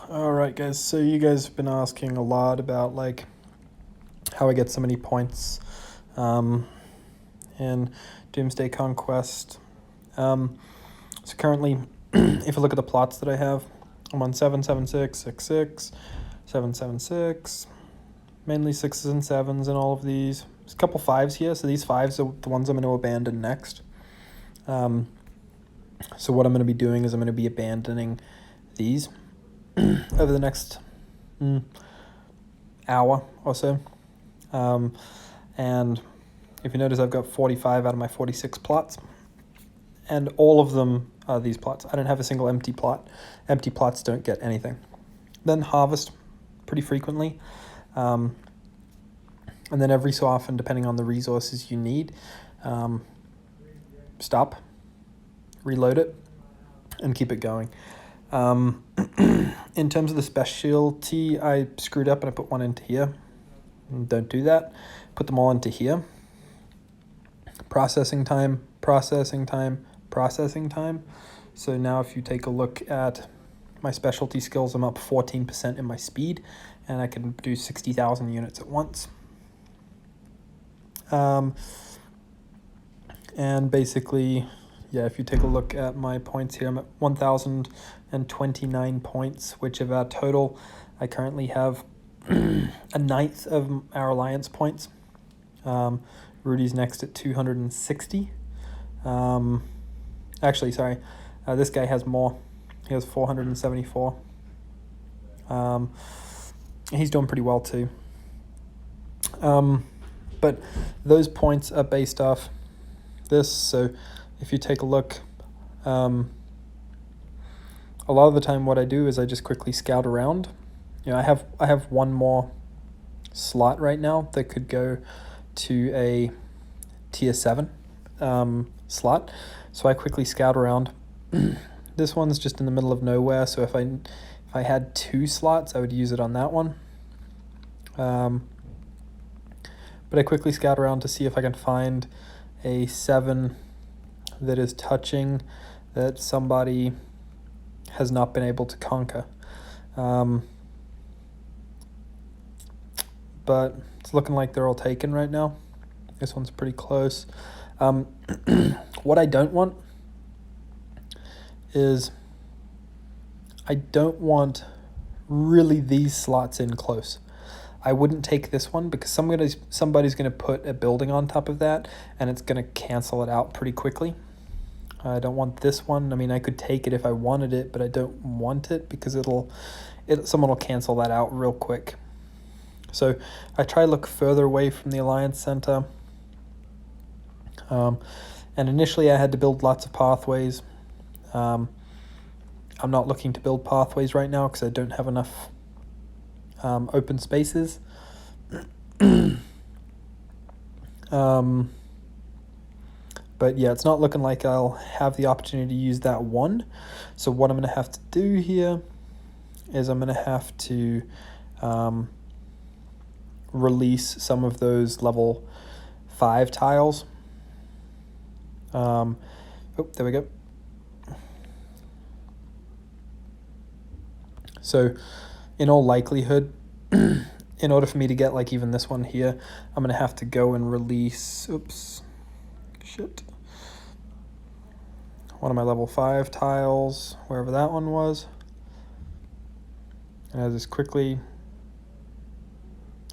Alright guys, so you guys have been asking a lot about like how I get so many points in Doomsday Conquest. So currently, if you look at the plots that I have, I'm on 776, 66, 776, mainly 6s and 7s in all of these. There's a couple 5s here, so these 5s are the ones I'm going to abandon next. So what I'm going to be doing is I'm going to be abandoning these over the next hour or so. And if you notice, I've got 45 out of my 46 plots, and all of them are these plots. I don't have a single empty plot. Empty plots don't get anything. Then harvest pretty frequently. And then every so often, depending on the resources you need, stop, reload it, and keep it going. In terms of the specialty, I screwed up and I put one into here. Don't do that. Put them all into here. Processing time, processing time, processing time. So now if you take a look at my specialty skills, I'm up 14% in my speed, and I can do 60,000 units at once. And basically, yeah, if you take a look at my points here, I'm at 1,029 points, which of our total, I currently have a ninth of our alliance points. Rudy's next at 260. Actually, sorry, this guy has more. He has 474. He's doing pretty well too. But those points are based off this. So if you take a look, a lot of the time what I do is I just quickly scout around. You know, I have one more slot right now that could go to a tier 7 slot. So I quickly scout around. This one's just in the middle of nowhere, so if I had 2 slots, I would use it on that one. But I quickly scout around to see if I can find a 7 that is touching that somebody has not been able to conquer. But it's looking like they're all taken right now. This one's pretty close. What I don't want is I don't want really these slots in close. I wouldn't take this one because somebody's going to put a building on top of that, and it's going to cancel it out pretty quickly. I don't want this one. I mean, I could take it if I wanted it, but I don't want it because someone will cancel that out real quick. So I try to look further away from the Alliance Center. And initially I had to build lots of pathways. I'm not looking to build pathways right now because I don't have enough open spaces. But yeah, it's not looking like I'll have the opportunity to use that one. So what I'm going to have to do here is I'm going to have to release some of those level 5 tiles. Oh, there we go. So in all likelihood, in order for me to get like even this one here, I'm going to have to go and release, one of my level 5 tiles, wherever that one was. And I just quickly,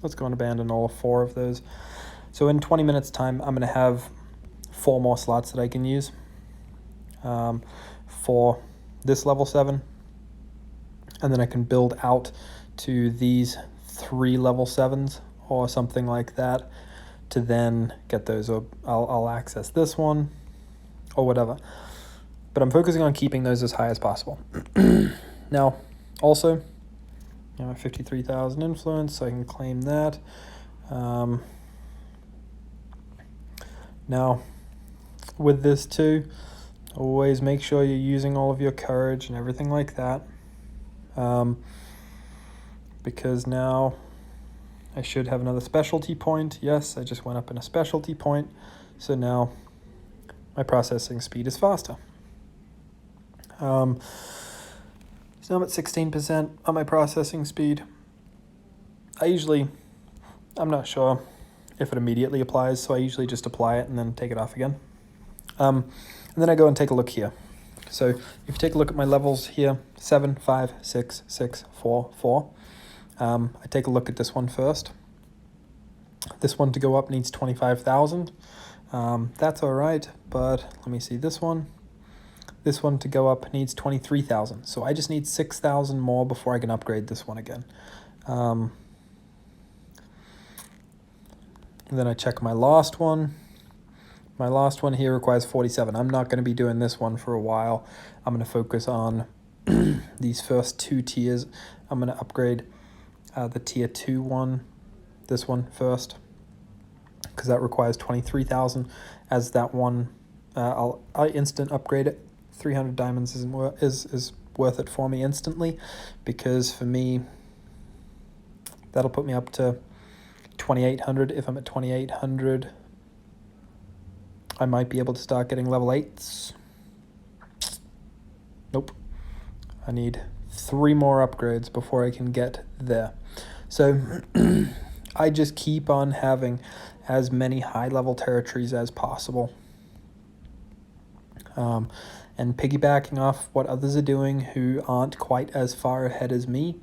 let's go and abandon all 4 of those. So in 20 minutes time, I'm going to have 4 more slots that I can use for this level 7. And then I can build out to these 3 level 7s or something like that to then get those. Or I'll access this one or whatever. But I'm focusing on keeping those as high as possible. Now, also, 53,000 influence, so I can claim that. Now, with this too, always make sure you're using all of your courage and everything like that. Because now I should have another specialty point. Yes, I just went up in a specialty point. So now my processing speed is faster. So So I'm at 16% on my processing speed. I'm not sure if it immediately applies, so I usually just apply it and then take it off again. And then I go and take a look here. So if you take a look at my levels here, 7, 5, 6, 6, 4, 4. I take a look at this one first. This one to go up needs 25,000. That's all right, but let me see this one. This one to go up needs 23,000. So I just need 6,000 more before I can upgrade this one again. And then I check my last one. My last one here requires 47. I'm not going to be doing this one for a while. I'm going to focus on these first 2 tiers. I'm going to upgrade the tier 2 one, this one first, because that requires 23,000. As that one, I instant upgrade it. 300 diamonds is worth it for me instantly, because for me, that'll put me up to 2,800. If I'm at 2,800, I might be able to start getting level 8s. Nope. I need 3 more upgrades before I can get there. So I just keep on having as many high-level territories as possible. And piggybacking off what others are doing who aren't quite as far ahead as me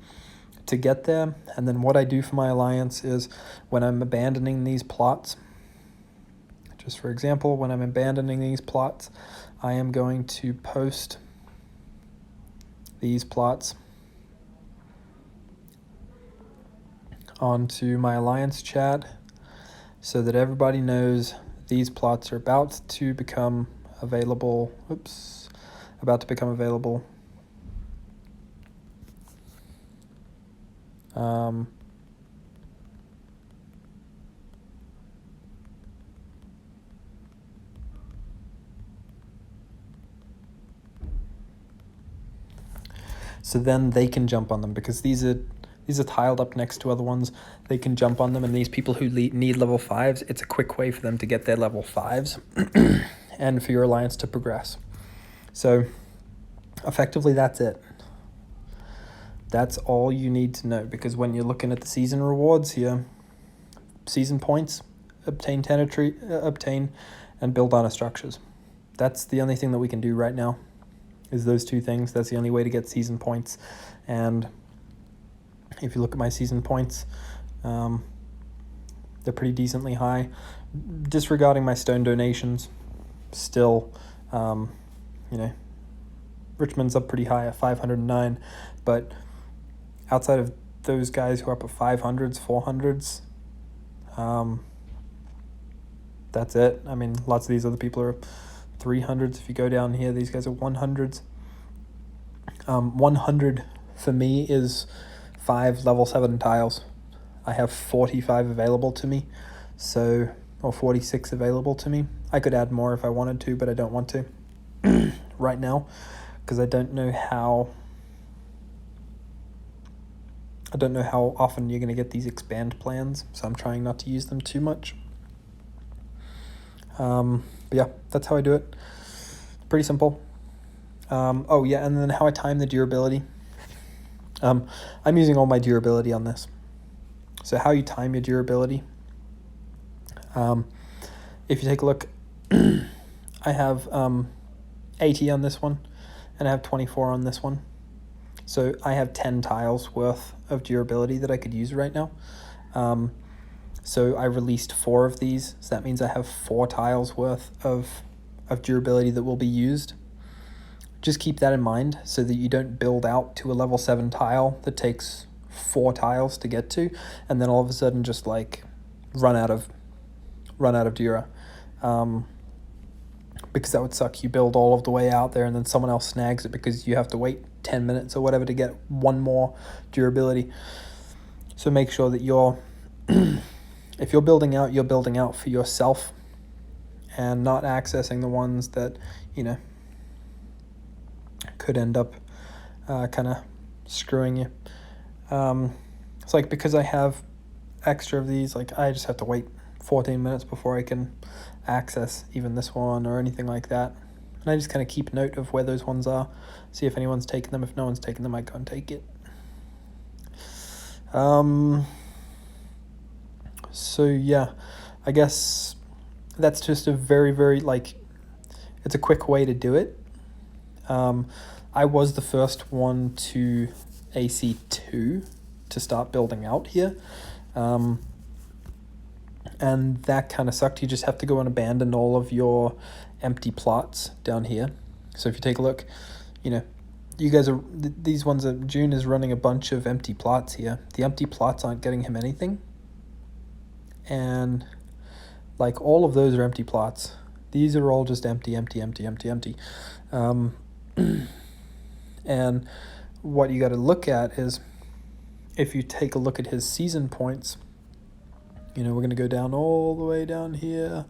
to get there. And then what I do for my alliance is when I'm abandoning these plots, just for example, when I'm abandoning these plots, I am going to post these plots onto my alliance chat so that everybody knows these plots are about to become available. So then they can jump on them, because these are tiled up next to other ones. They can jump on them, and these people who need level 5s, it's a quick way for them to get their level 5s and for your alliance to progress. So effectively, that's it. That's all you need to know, because when you're looking at the season rewards here, season points, obtain and build honor structures. That's the only thing that we can do right now, is those 2 things. That's the only way to get season points. And if you look at my season points, they're pretty decently high. Disregarding my stone donations, still, Richmond's up pretty high at 509, but outside of those guys who are up at 500s, 400s, that's it. I mean, lots of these other people are 300s. If you go down here, these guys are 100s. 100 for me is 5 level 7 tiles. I have 45 available to me, or 46 available to me. I could add more if I wanted to, but I don't want to right now, because I don't know how often you're going to get these expand plans, so I'm trying not to use them too much. But yeah, that's how I do it. Pretty simple. Oh yeah, and then how I time the durability. I'm using all my durability on this. So how you time your durability. If you take a look, I have 80 on this one, and I have 24 on this one. So I have 10 tiles worth of durability that I could use right now. So I released 4 of these, so that means I have 4 tiles worth of durability that will be used. Just keep that in mind so that you don't build out to a level 7 tile that takes 4 tiles to get to, and then all of a sudden just like run out of dura. Because that would suck. You build all of the way out there and then someone else snags it because you have to wait 10 minutes or whatever to get 1 more durability. So make sure that if you're building out, you're building out for yourself and not accessing the ones that, could end up kind of screwing you. It's like, because I have extra of these, like I just have to wait 14 minutes before I can access even this one or anything like that. And I just kind of keep note of where those ones are, see if anyone's taken them. If no one's taken them, I go and take it. So yeah, I guess that's just a very, very, like, it's a quick way to do it. I was the first one to AC2 to start building out here. And that kind of sucked. You just have to go and abandon all of your empty plots down here. So if you take a look, you know, you guys are, these ones are, June is running a bunch of empty plots here. The empty plots aren't getting him anything. And like all of those are empty plots. These are all just empty. And what you got to look at is, if you take a look at his season points, you know, we're going to go down all the way down here.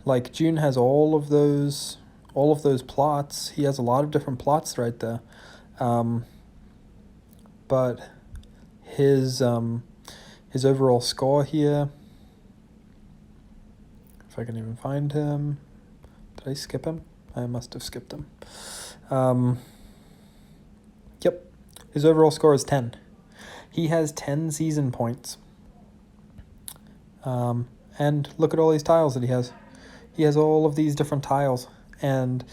Like June has all of those plots. He has a lot of different plots right there. But his overall score here, if I can even find him, did I skip him? I must have skipped him. Yep, his overall score is 10. He has 10 season points. And look at all these tiles that he has. He has all of these different tiles, and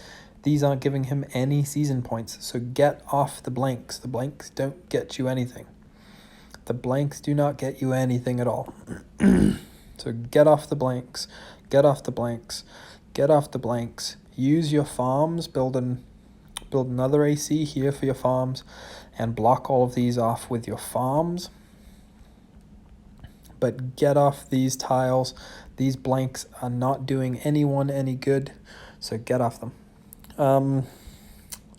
these aren't giving him any season points. So get off the blanks. The blanks don't get you anything. The blanks do not get you anything at all. So get off the blanks. Get off the blanks. Get off the blanks. Use your farms. Build another AC here for your farms, and block all of these off with your farms. But get off these tiles. These blanks are not doing anyone any good, so get off them.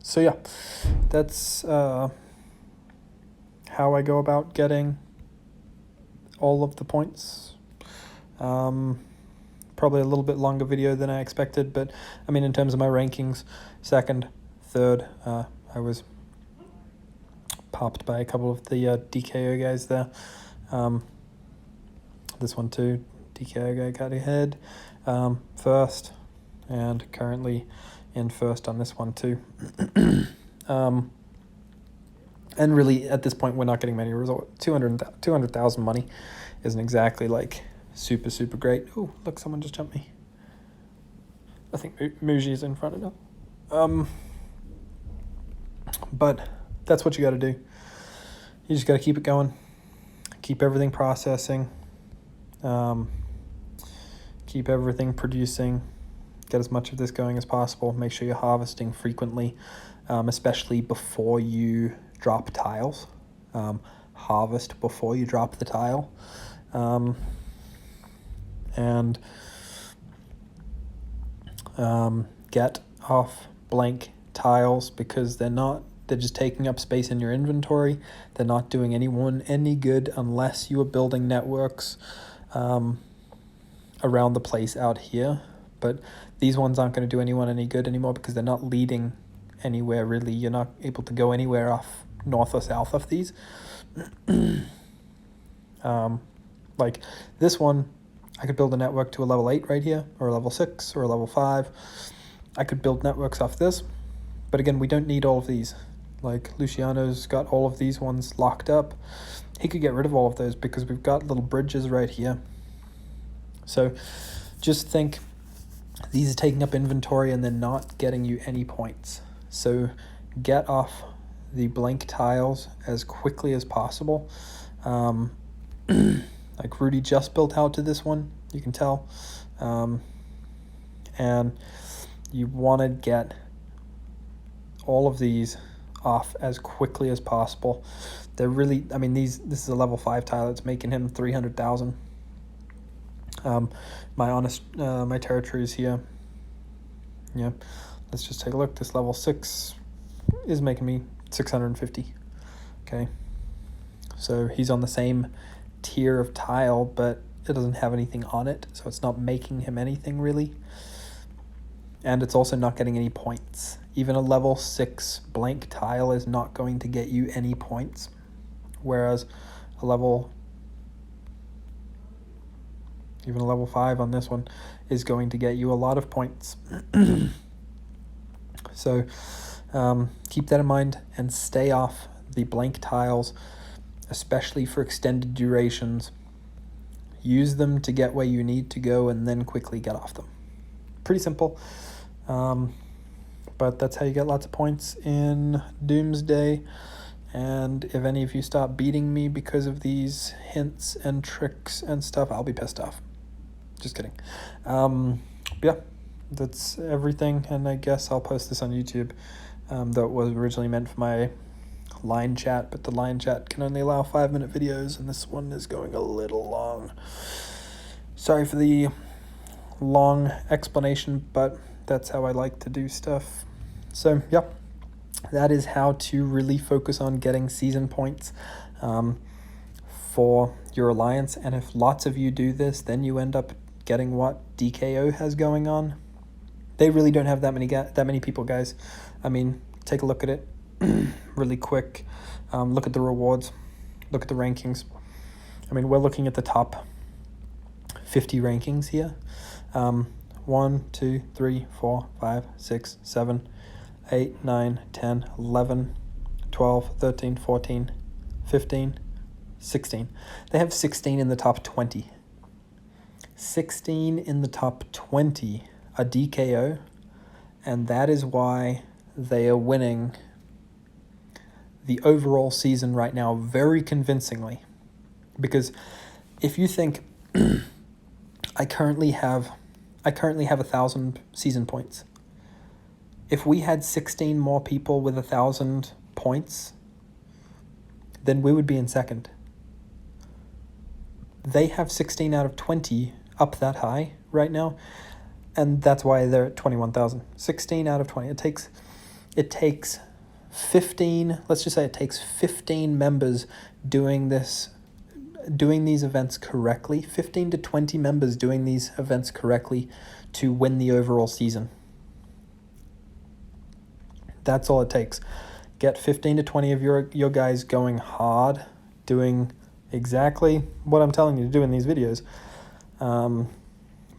So yeah, that's how I go about getting all of the points. Probably a little bit longer video than I expected, but I mean, in terms of my rankings, second, third, I was popped by a couple of the DKO guys there. This one too, DKO guy got ahead. First, and currently in first on this one too. And really, at this point, we're not getting many results. 200,000 money isn't exactly like super great. Oh, look, someone just jumped me. I think Muji is in front of them. But that's what you got to do. You just got to keep it going, keep everything processing, keep everything producing, get as much of this going as possible. Make sure you're harvesting frequently, especially before you drop tiles. Harvest before you drop the tile. And get off blank tiles, because they're just taking up space in your inventory. They're not doing anyone any good unless you are building networks around the place out here. But these ones aren't going to do anyone any good anymore, because they're not leading anywhere really. You're not able to go anywhere off north or south of these. Like this one, I could build a network to a level 8 right here, or a level 6, or a level 5. I could build networks off this, but again, we don't need all of these. Like Luciano's got all of these ones locked up. He could get rid of all of those because we've got little bridges right here. So just think, these are taking up inventory and they're not getting you any points. So get off the blank tiles as quickly as possible. Like Rudy just built out to this one, you can tell. And you want to get all of these off as quickly as possible. They're really, I mean, this is a level 5 tile. It's making him 300,000. My territories here. Yeah, let's just take a look. This level 6 is making me 650. Okay, so he's on the same tier of tile, but it doesn't have anything on it, so it's not making him anything really. And it's also not getting any points. Even a level 6 blank tile is not going to get you any points, whereas a level even a level 5 on this one, is going to get you a lot of points. So keep that in mind and stay off the blank tiles, especially for extended durations. Use them to get where you need to go and then quickly get off them. Pretty simple, but that's how you get lots of points in Doomsday. And if any of you start beating me because of these hints and tricks and stuff, I'll be pissed off. Just kidding. Yeah, that's everything, and I guess I'll post this on YouTube. That was originally meant for my line chat, but the line chat can only allow 5-minute videos, and this one is going a little long. Sorry for the long explanation, but that's how I like to do stuff. So, yeah. That is how to really focus on getting season points for your alliance. And if lots of you do this, then you end up getting what DKO has going on. They really don't have that many people, guys. I mean, take a look at it really quick. Look at the rewards. Look at the rankings. I mean, we're looking at the top 50 rankings here. 1, 2, 3, 4, 5, 6, 7, 8, 9, 10, 11, 12, 13, 14, 15, 16. They have 16 in the top 20. 16 in the top 20 are DKO, and that is why they are winning the overall season right now very convincingly. Because if you think I currently have 1,000 season points. If we had 16 more people with 1,000 points, then we would be in second. They have 16 out of 20 up that high right now, and that's why they're at 21,000. 16 out of 20. It takes 15, let's just say it takes 15 members doing these events correctly, 15 to 20 members doing these events correctly to win the overall season. That's all it takes. Get 15 to 20 of your guys going hard, doing exactly what I'm telling you to do in these videos.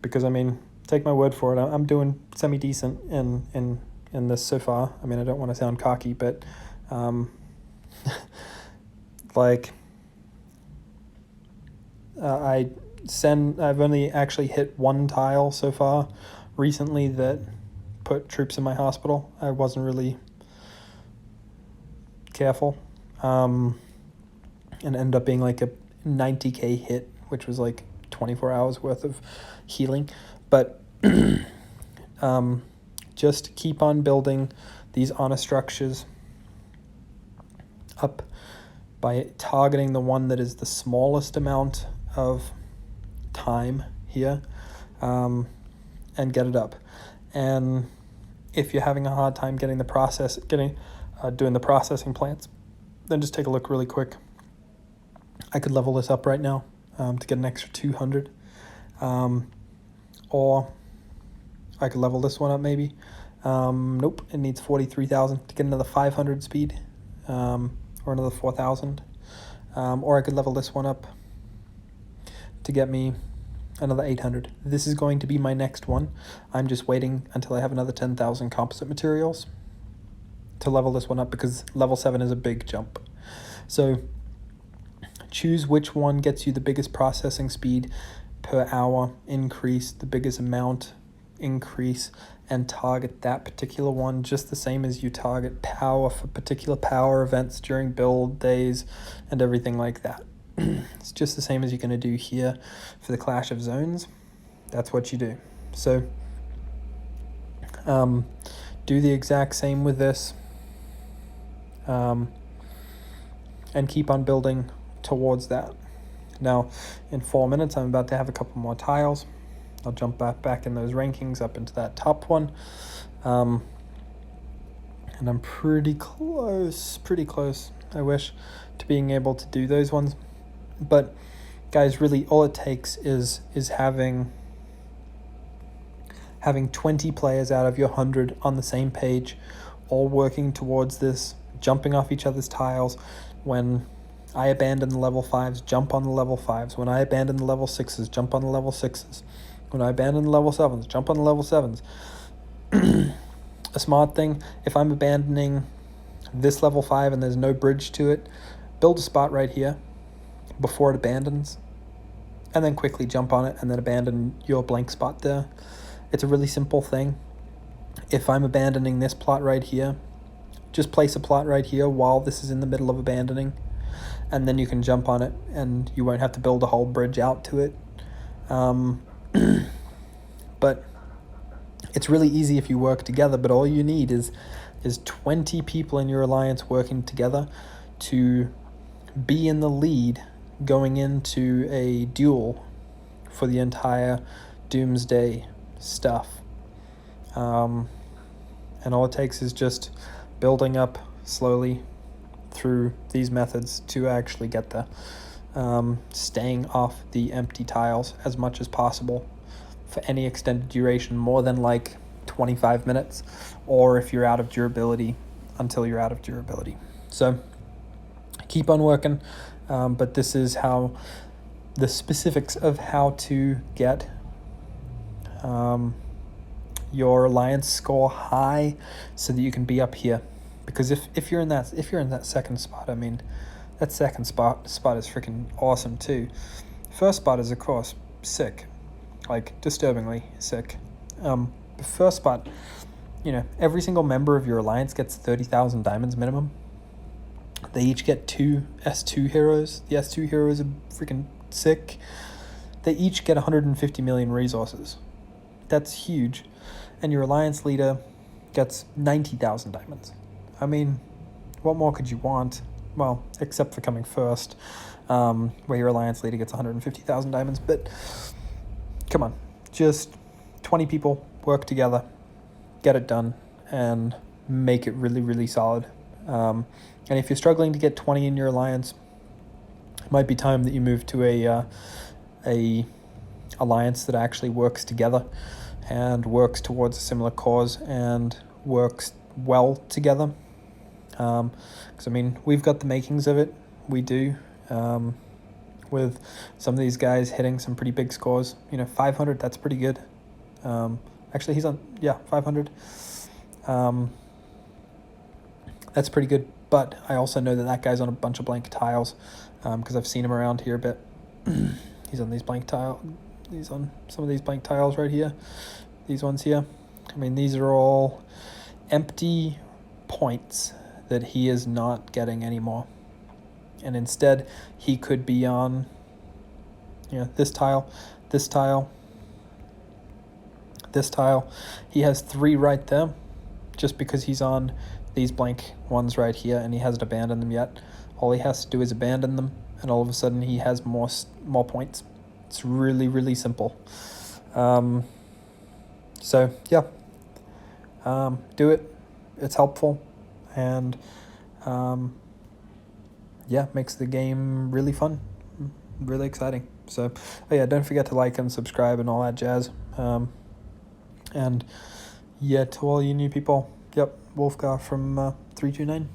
Because, I mean, take my word for it, I'm doing semi-decent in this so far. I mean, I don't want to sound cocky, but I've only actually hit one tile so far recently that put troops in my hospital. I wasn't really careful, and ended up being like a 90k hit, which was like 24 hours worth of healing. But just keep on building these honor structures up by targeting the one that is the smallest amount of time here, and get it up. And if you're having a hard time doing the processing plants, then just take a look really quick. I could level this up right now to get an extra 200, or I could level this one up maybe. Nope, it needs 43,000 to get another 500 speed, or another 4,000. Or I could level this one up to get me another 800. This is going to be my next one. I'm just waiting until I have another 10,000 composite materials to level this one up, because level 7 is a big jump. So choose which one gets you the biggest processing speed per hour increase, the biggest amount increase, and target that particular one just the same as you target power for particular power events during build days and everything like that. It's just the same as you're going to do here for the Clash of Zones. That's what you do. So do the exact same with this, and keep on building towards that. Now in 4 minutes I'm about to have a couple more tiles. I'll jump back in those rankings up into that top one, and I'm pretty close, I wish, to being able to do those ones. But guys, really all it takes is having 20 players out of your 100 on the same page, all working towards this, jumping off each other's tiles. When I abandon the level 5s, jump on the level 5s. When I abandon the level 6s, jump on the level 6s. When I abandon the level 7s, jump on the level 7s. A smart thing, if I'm abandoning this level 5 and there's no bridge to it, build a spot right here before it abandons, and then quickly jump on it and then abandon your blank spot there. It's a really simple thing. If I'm abandoning this plot right here, just place a plot right here while this is in the middle of abandoning, and then you can jump on it and you won't have to build a whole bridge out to it. But it's really easy if you work together, but all you need is 20 people in your alliance working together to be in the lead going into a duel for the entire Doomsday stuff. And all it takes is just building up slowly through these methods to actually get there. Staying off the empty tiles as much as possible for any extended duration, more than like 25 minutes, or if you're out of durability, until you're out of durability. So keep on working, but this is how the specifics of how to get your alliance score high so that you can be up here. Because if you're in that second spot, I mean, that second spot is freaking awesome too. First spot is of course sick, like disturbingly sick. The first spot, every single member of your alliance gets 30,000 diamonds minimum. They each get 2 S2 heroes. The S2 heroes are freaking sick. They each get 150 million resources. That's huge. And your alliance leader gets 90,000 diamonds. I mean, what more could you want? Well, except for coming first, where your alliance leader gets 150,000 diamonds. But come on, just 20 people work together, get it done, and make it really, really solid. And if you're struggling to get 20 in your alliance, it might be time that you move to a alliance that actually works together and works towards a similar cause and works well together. Because I mean, we've got the makings of it. We do, with some of these guys hitting some pretty big scores. 500, that's pretty good. Actually, he's on 500. That's pretty good. But I also know that guy's on a bunch of blank tiles, because I've seen him around here a bit. He's on these blank tile. He's on some of these blank tiles right here. These ones here. I mean, these are all empty points that he is not getting anymore. And instead, he could be on this tile, this tile, this tile. He has 3 right there just because he's on these blank ones right here and he hasn't abandoned them yet. All he has to do is abandon them and all of a sudden he has more points. It's really, really simple. So yeah, do it. It's helpful. And makes the game really fun, really exciting. So don't forget to like and subscribe and all that jazz. And to all you new people, Wolfgar from 329.